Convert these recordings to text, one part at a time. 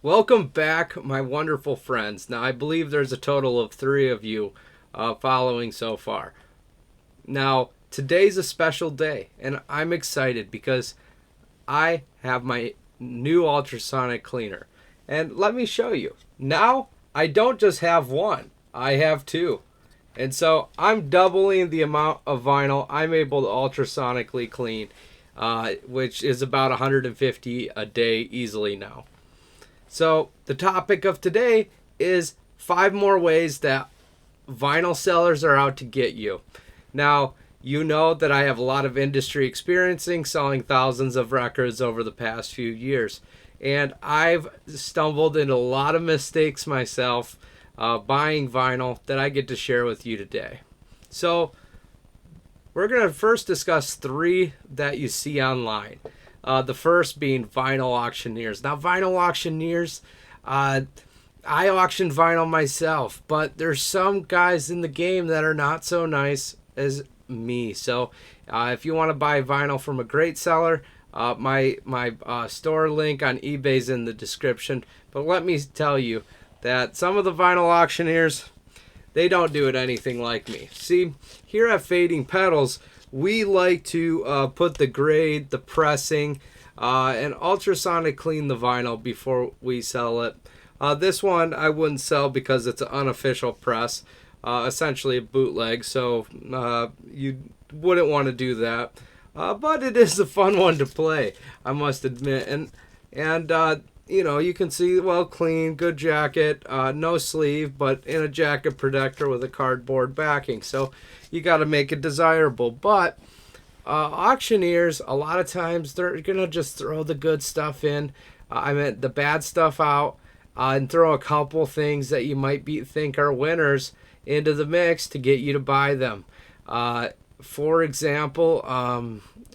Welcome back, my wonderful friends. Now, I believe there's a total of three of you following so far. Now, today's a special day, and I'm excited because I have my new ultrasonic cleaner. And let me show you. Now, I don't just have one, I have two. And so I'm doubling the amount of vinyl I'm able to ultrasonically clean, which is about 150 a day easily now. So, the topic of today is 5 more ways that vinyl sellers are out to get you. Now, you know that I have a lot of industry experiencing selling thousands of records over the past few years. And I've stumbled into a lot of mistakes myself buying vinyl that I get to share with you today. So, we're going to first discuss three that you see online. The first being vinyl auctioneers. Now, vinyl auctioneers, I auction vinyl myself, but there's some guys in the game that are not so nice as me. So, if you want to buy vinyl from a great seller, my store link on eBay is in the description. But let me tell you that some of the vinyl auctioneers, they don't do it anything like me. See, here at Fading Petals, we like to put the grade, the pressing, and ultrasonic clean the vinyl before we sell it. This one I wouldn't sell because it's an unofficial press, essentially a bootleg, so you wouldn't want to do that. But it is a fun one to play, I must admit. And you can see, well, clean, good jacket, no sleeve, but in a jacket protector with a cardboard backing. So you got to make it desirable. But auctioneers, a lot of times, they're going to just throw the good stuff in. The bad stuff out, and throw a couple things that you might think are winners into the mix to get you to buy them. For example,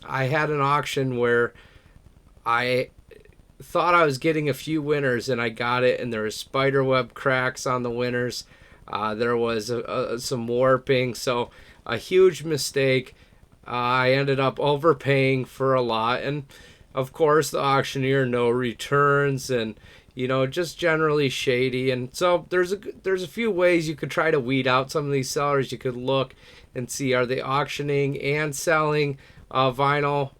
I had an auction where I thought I was getting a few winners, and I got it, and there was spiderweb cracks on the winners. There was some warping, so a huge mistake. I ended up overpaying for a lot, and of course the auctioneer no returns, and just generally shady. And so there's a few ways you could try to weed out some of these sellers. You could look and see, are they auctioning and selling vinyl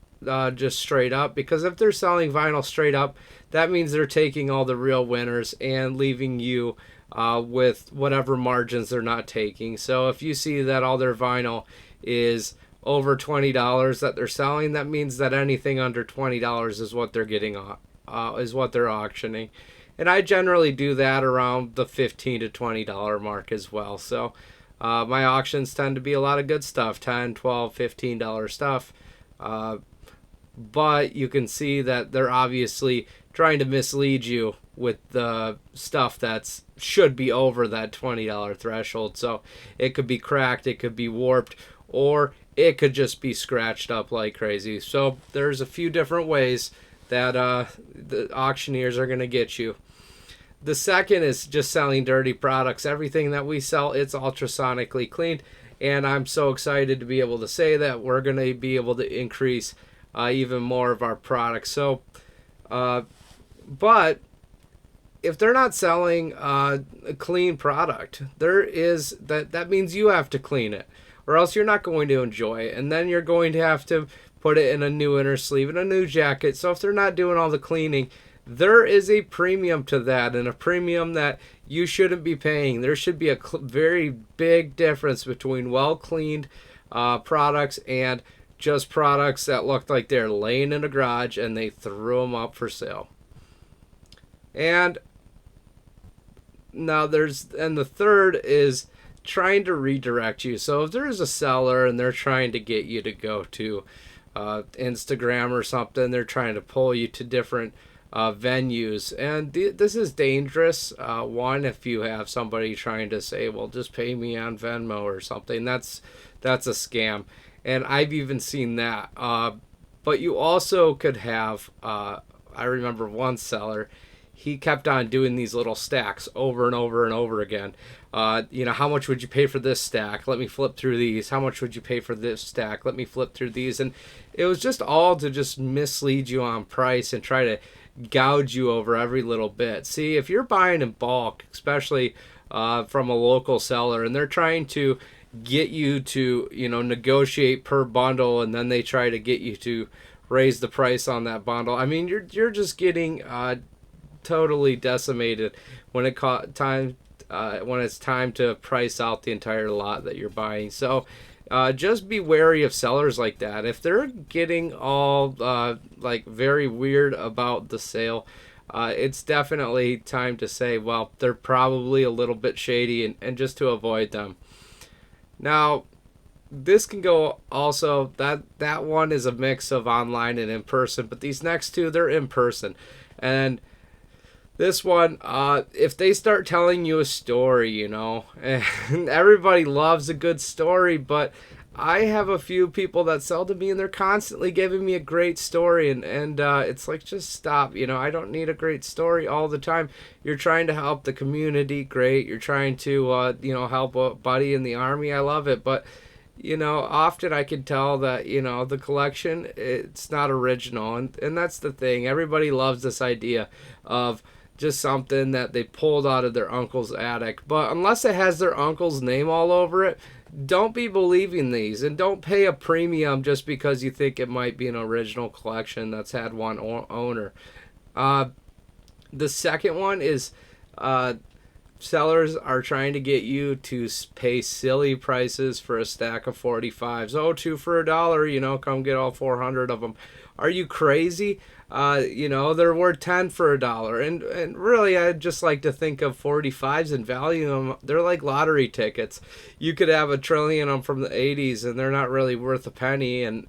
just straight up? Because if they're selling vinyl straight up, that means they're taking all the real winners and leaving you with whatever margins they're not taking. So if you see that all their vinyl is over $20 that they're selling, that means that anything under $20 is what they're getting, is what they're auctioning. And I generally do that around the $15 to $20 mark as well. So my auctions tend to be a lot of good stuff, $10, $12, $15 stuff. But you can see that they're obviously trying to mislead you with the stuff that should be over that $20 threshold. So it could be cracked, it could be warped, or it could just be scratched up like crazy. So there's a few different ways that the auctioneers are going to get you. The second is just selling dirty products. Everything that we sell, it's ultrasonically cleaned. And I'm so excited to be able to say that we're going to be able to increase even more of our products. So, but if they're not selling a clean product, that means you have to clean it, or else you're not going to enjoy it. And then you're going to have to put it in a new inner sleeve and a new jacket. So if they're not doing all the cleaning, there is a premium to that, and a premium that you shouldn't be paying. There should be a very big difference between well-cleaned products and just products that looked like they're laying in a garage and they threw them up for sale. And now the third is trying to redirect you. So if there's a seller and they're trying to get you to go to Instagram or something, they're trying to pull you to different venues, and this is dangerous. One, if you have somebody trying to say, well, just pay me on Venmo or something, that's a scam, and I've even seen that. But you also could have, I remember one seller, he kept on doing these little stacks over and over and over again. How much would you pay for this stack? Let me flip through these. How much would you pay for this stack? Let me flip through these. And it was just all to just mislead you on price and try to gouge you over every little bit. See, if you're buying in bulk, especially from a local seller, and they're trying to get you to, negotiate per bundle, and then they try to get you to raise the price on that bundle. I mean, you're just getting totally decimated when when it's time to price out the entire lot that you're buying. So just be wary of sellers like that. If they're getting all like very weird about the sale, it's definitely time to say, well, they're probably a little bit shady, and just to avoid them. Now, this can go also, that one is a mix of online and in person, but these next two, they're in person. And this one, if they start telling you a story, and everybody loves a good story, but I have a few people that sell to me, and they're constantly giving me a great story, and it's like, just stop. I don't need a great story all the time. You're trying to help the community, great. You're trying to help a buddy in the Army, I love it, but often I can tell that the collection, it's not original, and that's the thing. Everybody loves this idea of just something that they pulled out of their uncle's attic, but unless it has their uncle's name all over it, don't be believing these, and don't pay a premium just because you think it might be an original collection that's had one owner. The second one is sellers are trying to get you to pay silly prices for a stack of 45s. Oh, two for $1, come get all 400 of them. Are you crazy? They're worth 10 for $1. And really, I'd just like to think of 45s and value them. They're like lottery tickets. You could have 1,000,000,000 of them from the 80s, and they're not really worth a penny. And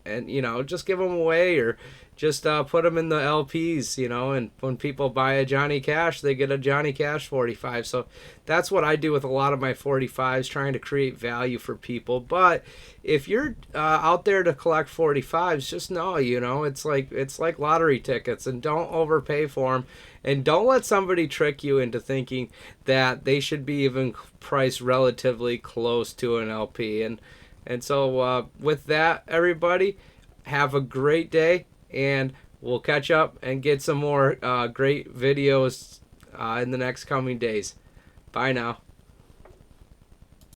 just give them away, or just put them in the LPs, and when people buy a Johnny Cash, they get a Johnny Cash 45. So that's what I do with a lot of my 45s, trying to create value for people. But if you're out there to collect 45s, just know, it's like lottery tickets, and don't overpay for them. And don't let somebody trick you into thinking that they should be even priced relatively close to an LP. And so with that, everybody, have a great day. And we'll catch up and get some more great videos in the next coming days. Bye now.